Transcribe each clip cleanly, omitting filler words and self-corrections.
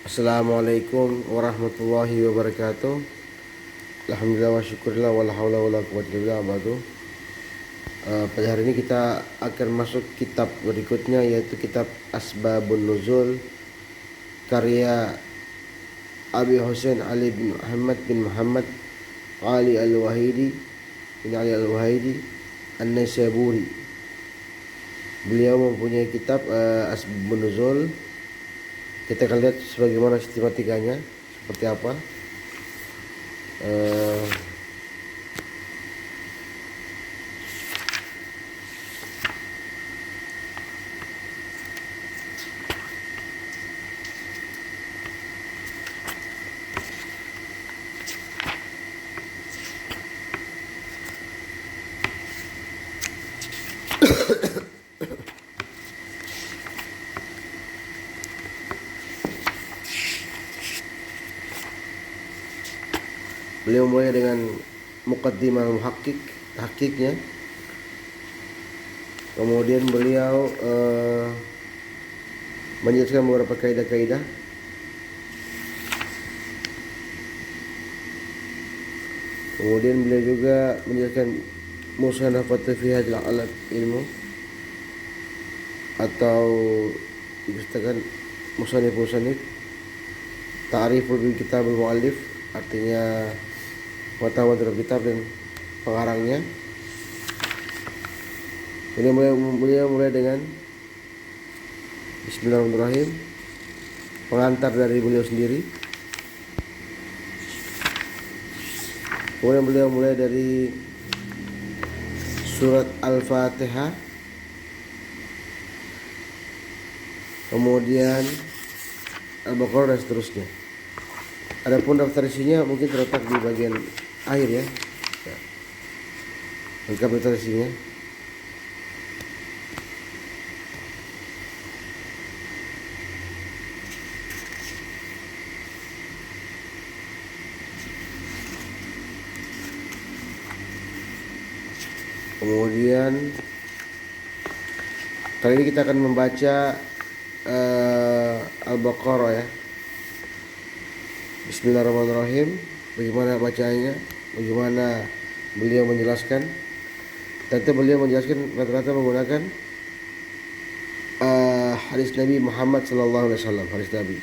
Assalamualaikum warahmatullahi wabarakatuh. Alhamdulillah wa syukurillah wa la haula wa la quwwata illa billah. Pada hari ini kita akan masuk kitab berikutnya, yaitu kitab Asbabun Nuzul karya Abi Hussein Ali bin Muhammad Ali Al-Wahidi bin Ali Al-Wahidi An-Naisaburi. Beliau mempunyai kitab Asbabun Nuzul. Kita akan lihat sebagaimana sistematikanya seperti apa. Beliau mulai dengan muqaddimah tahqiqnya. Kemudian beliau menjelaskan beberapa kaidah-kaidah. Kemudian beliau juga menjelaskan musanafatu fi hadhil alat ilmu, atau dikatakan musannif ta'riful bil kitabul muallif, artinya pengetahuan terhadap kitab dan pengarangnya. Beliau mulai dengan Bismillahirrahmanirrahim, pengantar dari beliau sendiri. Kemudian beliau mulai dari surat Al-Fatihah, kemudian Al-Baqarah dan seterusnya. Adapun daftar isinya mungkin terletak di bagian akhir ya. Lengkap daftar isinya. Kemudian kali ini kita akan membaca Al-Baqarah ya. Bismillahirrahmanirrahim. Bagaimana bacanya? Bagaimana beliau menjelaskan? Tentu beliau menjelaskan rata-rata menggunakan hadis Nabi Muhammad sallallahu alaihi wasallam, hadis Nabi.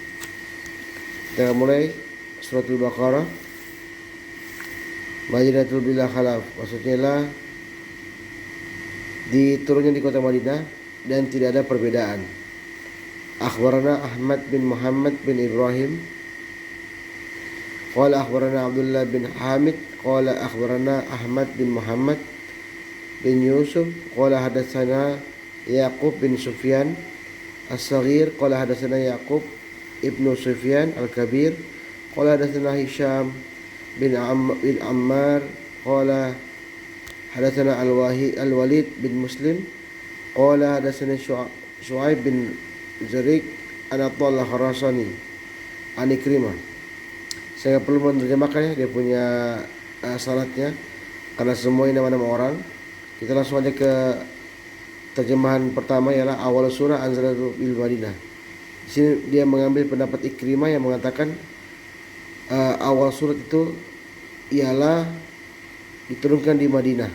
Kita mulai suratul Baqarah. Madinatul bila khalaf, maksudnya lah diturunnya di kota Madinah dan tidak ada perbedaan. Akhbarana Ahmad bin Muhammad bin Ibrahim qala akhbarana Abdullah bin Hamid qala akhbarana Ahmad bin Muhammad bin Yusuf qala hadatsana Yaqub bin Sufyan As-Saghir qala hadatsana Yaqub ibnu Sufyan Al-Kabir qala hadatsana Hisham bin Ammar qala hadatsana Al-Walid bin Muslim qala hadatsana Shu'aib bin Zarik an Attallah Kharasani an Ikrimah. Saya perlu menerjemahkannya, dia punya syaratnya karena semua ini nama-nama orang. Kita langsung aja ke terjemahan pertama, ialah awal surah Anzalatu bil Madinah. Di sini dia mengambil pendapat Ikrimah yang mengatakan awal surat itu ialah diturunkan di Madinah,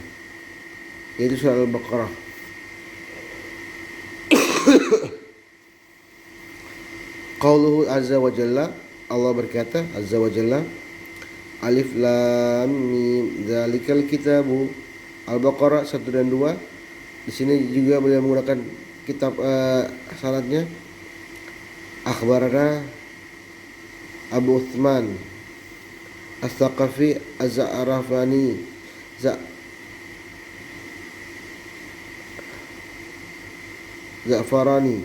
yaitu surah Al-Baqarah. Qauluhu azza wa jalla, Allah berkata azza wa jalla, Alif lam mim dzalikal kitabu. Al-Baqarah 1 dan 2. Di sini juga beliau menggunakan kitab syaratnya. Akhbarana Abu Uthman As-Saqafi Az-Za'rafani Za'farani.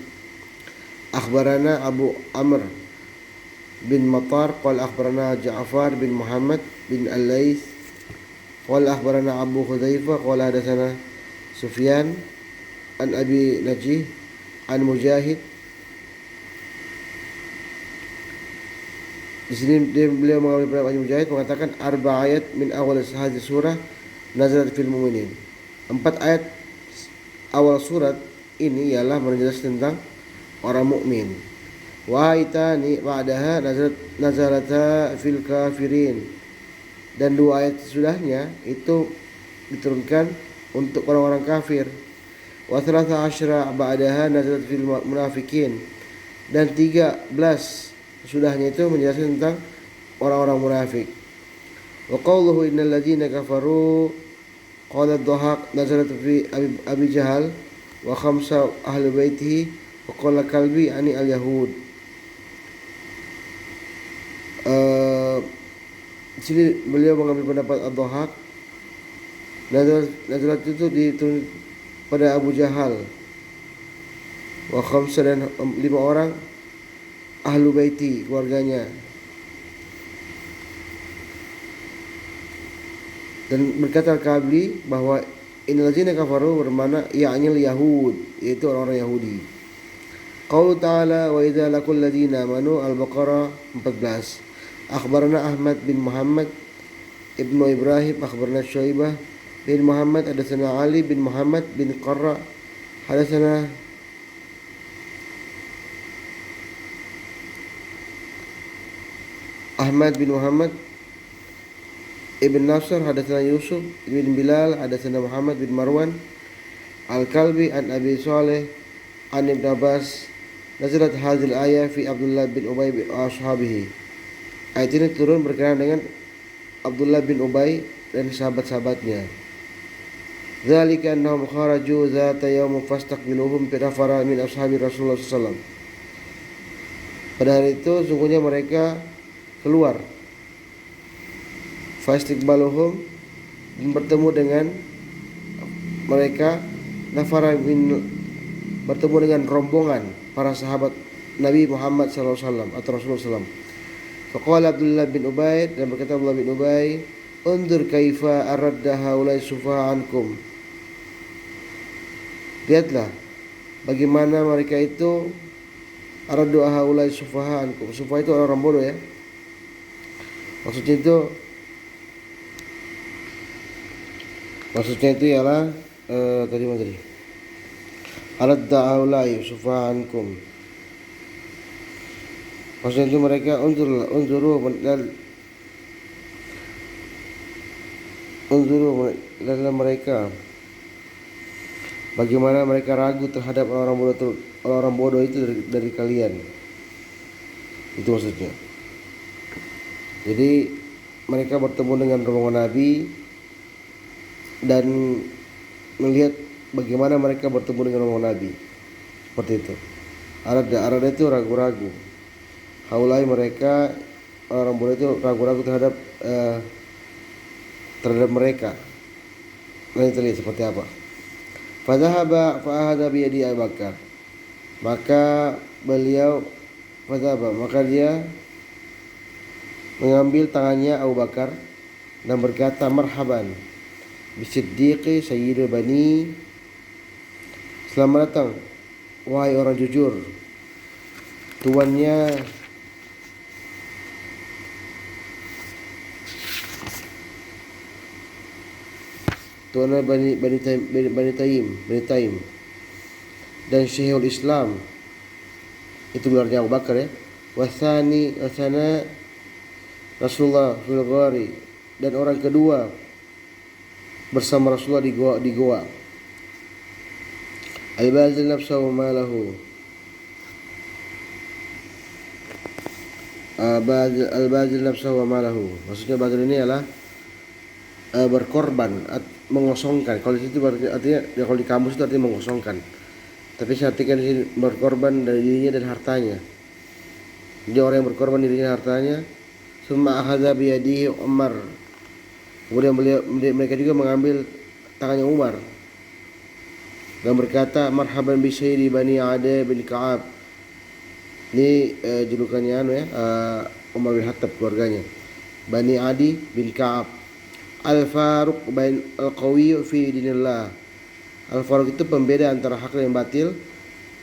Akhbarana Abu Amr bin Matar qala akhbarana Ja'far bin Muhammad bin Al-Laits qala akhbarana Abu Hudzaifah qala hadatsana Sufyan an Abi Najih an Mujahid. Di sini beliau mengambil pendapat Mujahid mengatakan arba ayat min awal hadhihi surah nazalat fil mu'minin. 4 ayat awal surat ini ialah menjelaskan tentang orang mukmin. Wa ayatani ba'daha nazalata fil kafirin. Dan 2 ayat sesudahnya itu diturunkan untuk orang-orang kafir. Wa 13 ba'daha nazalat fil munafikin. Dan 13 sesudahnya itu menjelaskan tentang orang-orang munafik. Wa qawluhu innal ladzina kafaru qala ad-dhahak nazalat fi Abi Jahal wa khamsa ahli baitihi wa qala kalbi ani al-yahud. Di sini beliau mengambil pendapat ad-dhahak. Nazalat itu diturun pada Abu Jahal wa khamsa dan 5 orang ahlu baiti, keluarganya. Dan berkata Al-Kabli bahwa innal ladzina kafaru bermakna ya'nil yahud, yaitu orang-orang Yahudi. Qaulu ta'ala wa idza laqul ladzina amanu Al-Baqarah 14. Akhbarana Ahmad bin Muhammad Ibnu Ibrahim akhbarana Syaibah bin Muhammad hadatsana Ali bin Muhammad bin Qarra hadatsana Ahmad bin Muhammad Ibn Nasr hadatsana Yusuf bin Bilal hadatsana Muhammad bin Marwan Al-Kalbi an Abi Saleh an Ibn Abbas nazalat hadhil ayah fi Abdullah bin Ubay wa ashabihi. Ayat ini turun berkenaan dengan Abdullah bin Ubay dan sahabat-sahabatnya. Dzalika annahum kharaju dzata yaum fastaqbiluhum bi nafara min ashabi Rasulullah sallallahu alaihi wasallam. Pada hari itu sungguhnya mereka keluar fastiqbaluhum, bertemu dengan mereka nafara min, bertemu dengan rombongan para sahabat Nabi Muhammad sallallahu alaihi wasallam atau Rasulullah sallallahu alaihi wasallam. Faqala Abdullah bin Ubay, dan berkata Abdullah bin Ubay, undur kaifa aradda haulai sufaha ankum. Lihatlah bagaimana mereka itu araddu haulai sufaha ankum. Sufaha itu orang bodoh ya. Maksudnya itu ialah tadi aradda haulai sufaha ankum. Maksudnya itu mereka unzuru dalam mereka bagaimana mereka ragu terhadap orang bodoh itu dari kalian. Itu maksudnya. Jadi mereka bertemu dengan rombongan Nabi dan melihat bagaimana mereka bertemu dengan rombongan Nabi. Seperti itu. Arada itu ragu-ragu. Haulai mereka orang bodoh itu ragu-ragu terhadap mereka. Nanti terlihat seperti apa. Fadhahaba fa'ahada biyadi Abu Bakar. Maka dia mengambil tangannya Abu Bakar dan berkata, marhaban bisiddiqi sayyidul bani, selamat datang wahai orang jujur, tuannya Bani Taim dan Syekhul Islam, itu gelarnya Abu Bakar ya. Wasana Rasulullah fil ghari, dan orang kedua bersama Rasulullah di goa. Al-bazil nafsahu malahu, al-bazil nafsahu malahu. Maksudnya bazil ini adalah berkorban, mengosongkan. Kalau di situ artinya ya, kalau di kamus itu artinya mengosongkan. Tapi saya artikan di sini berkorban dari dirinya dan hartanya. Dia orang yang berkorban dirinya dan hartanya. Summa akhadha biyadihi Umar. Kemudian mereka juga mengambil tangannya Umar dan berkata, marhaban bi sayyidi Bani Adi bin Ka'ab. Ini julukannya Umar bin Khattab, keluarganya. Bani Adi bin Ka'ab. Al-Faruq bain al-qawi fi dinillah. Al-Faruq itu pembeda antara hak dan batil,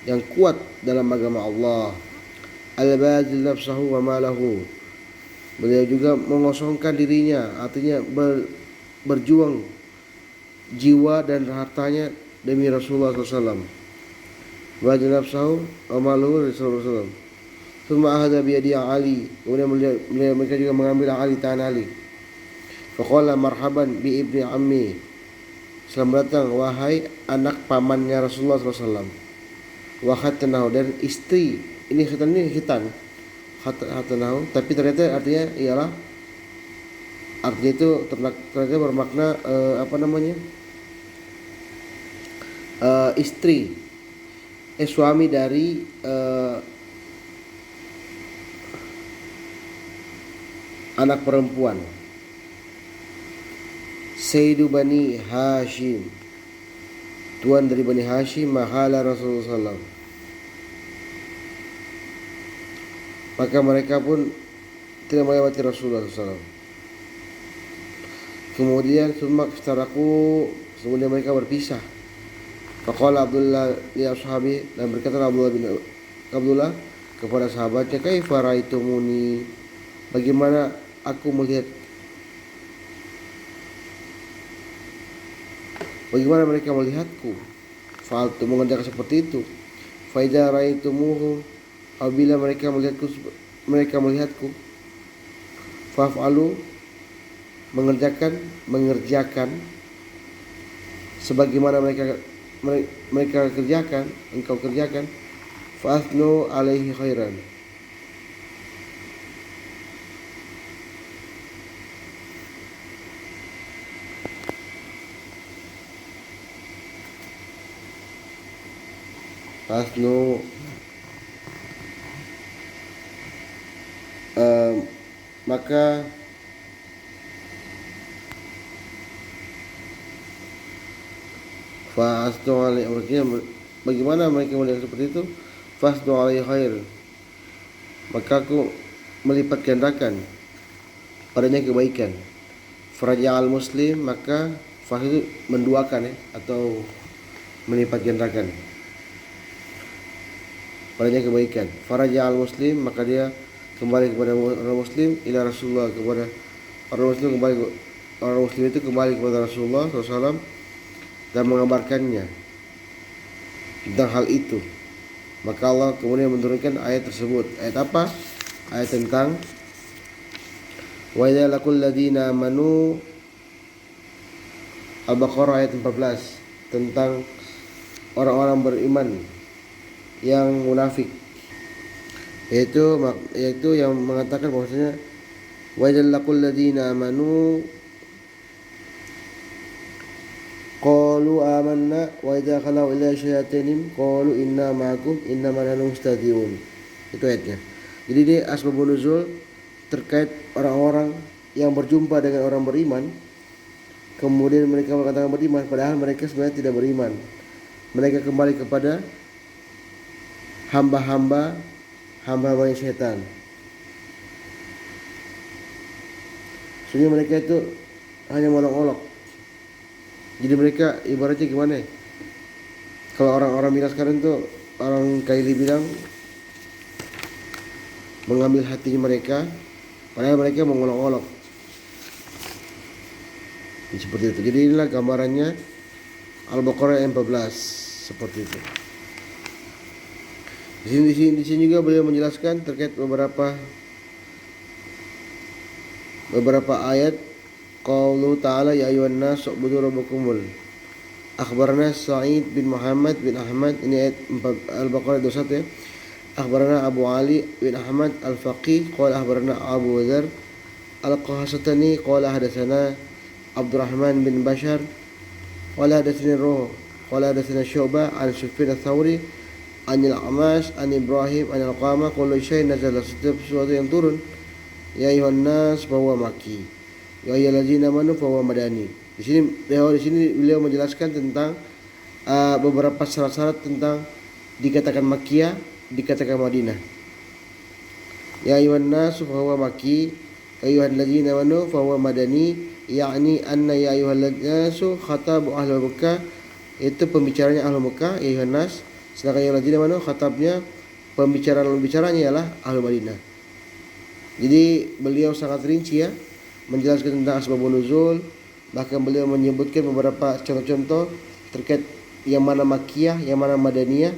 yang kuat dalam agama Allah. Al-bazil nafsahu wa malahu. Beliau juga mengosongkan dirinya, artinya berjuang jiwa dan hartanya demi Rasulullah SAW. Bazil nafsahu wa malahu Rasulullah SAW. Thumma ahadha biyadi Ali. Kemudian mereka juga mengambil Ali, tangan Ali. Faqala marhaban bi ibni ammi. Selamat datang wahai anak pamannya Rasulullah SAW. Wa khatanahu, dan istri. Ini khitan. Khatanahu, tapi ternyata artinya ialah itu ternyata bermakna istri, suami dari anak perempuan Sayyidu Bani Hashim, tuan dari Bani Hashim, mahala Rasulullah SAW. Maka mereka pun tidak melewati Rasulullah SAW. Kemudian kemudian mereka berpisah. Faqala Abdullah li ashabi, dan berkata Abdullah kepada sahabatnya, kaifa raitumuni, bagaimana aku melihat, bagaimana mereka melihatku. Fa'altu, mengerjakan seperti itu. Fa idza raitumuhum, apabila mereka melihatku, fa'alu, mengerjakan sebagaimana mereka kerjakan, engkau kerjakan. Fa'athnu alaihi khairan, maka fa'asdu alaihi, bagaimana mereka melihat seperti itu. Fasdu alaihi khair, maka aku melipat gandakan padanya kebaikan. Faraja al muslim, maka fas itu menduakan atau melipat gandakan padanya kebaikan. Faraja al muslim, maka dia kembali kepada orang muslim, ila Rasulullah, kepada orang muslim itu kembali kepada Rasulullah SAW dan mengabarkannya tentang hal itu. Maka Allah kemudian menurunkan ayat tersebut. Ayat apa? Ayat tentang wa idza laqul ladina amanu, Al-Baqarah ayat 14, tentang orang-orang beriman yang munafik, yaitu yang mengatakan bahwasanya wa idza laqul ladina amanu qalu amanna wa idza khalau ila syayatinihim qalu inna ma'akum innama nahnu mustahzi'un. Itu ayatnya. Jadi ini asbabun nuzul terkait orang-orang yang berjumpa dengan orang beriman, kemudian mereka mengatakan beriman padahal mereka sebenarnya tidak beriman. Mereka kembali kepada hamba-hamba setan. Sebenarnya mereka itu hanya molok-olok. Jadi mereka ibaratnya gimana ya? Kalau orang-orang bilang sekarang tuh, orang Kaili bilang mengambil hatinya mereka, padahal mereka mengolok-olok. Seperti itu. Jadi inilah gambarannya Al-Baqarah 14 seperti itu. Di sini juga beliau menjelaskan terkait beberapa ayat. Qaulu ta'ala ya ayyuhan nas u'budu rabbakumul. Akhbarana Sa'id bin Muhammad bin Ahmad, ini ayat Al-Baqarah 21 ya. Akhbarana Abu Ali bin Ahmad Al-Faqih qala akhbarana Abu Dzar Al-Qahasatani qala hadatsana Abdurrahman bin Bashar qala hadatsani Ruh qala hadatsana Syu'bah an Sufyan Ats-Tsauri an Al-Amash an Ibrahim an Al-Qamah qala syai' nazala, setiap sesuatu yang turun, ya ayyuhan nas bahwa maki, ya ayyuhallazina amanu fa huwa madani. Di sini beliau menjelaskan tentang beberapa syarat-syarat tentang dikatakan Makkiyah, dikatakan Madinah. Ya ayyuhan nas fa huwa makki, ya ayyuhallazina amanu fa huwa madani, yakni anna ya ayyuhallazina khatabu ahlul Makkah, itu pembicaranya ahlul Makkah, ya ayyuhan nas. Sedangkan ya ayyuhallazina amanu khatabnya pembicaranya ialah ahlul Madinah. Jadi beliau sangat rinci ya menjelaskan tentang asbabun nuzul, bahkan beliau menyebutkan beberapa contoh-contoh terkait yang mana Makkiyah, yang mana Madaniyah,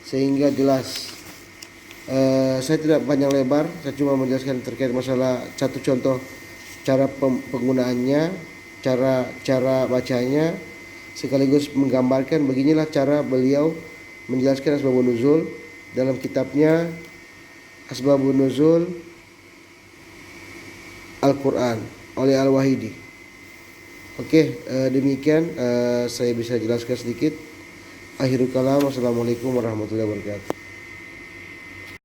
sehingga jelas Saya tidak panjang lebar, saya cuma menjelaskan terkait masalah satu contoh cara penggunaannya, cara bacanya, sekaligus menggambarkan beginilah cara beliau menjelaskan asbabun nuzul dalam kitabnya Asbabun Nuzul Al-Quran oleh Al-Wahidi. Oke, demikian saya bisa jelaskan sedikit. Akhirul kalam, wassalamualaikum warahmatullahi wabarakatuh.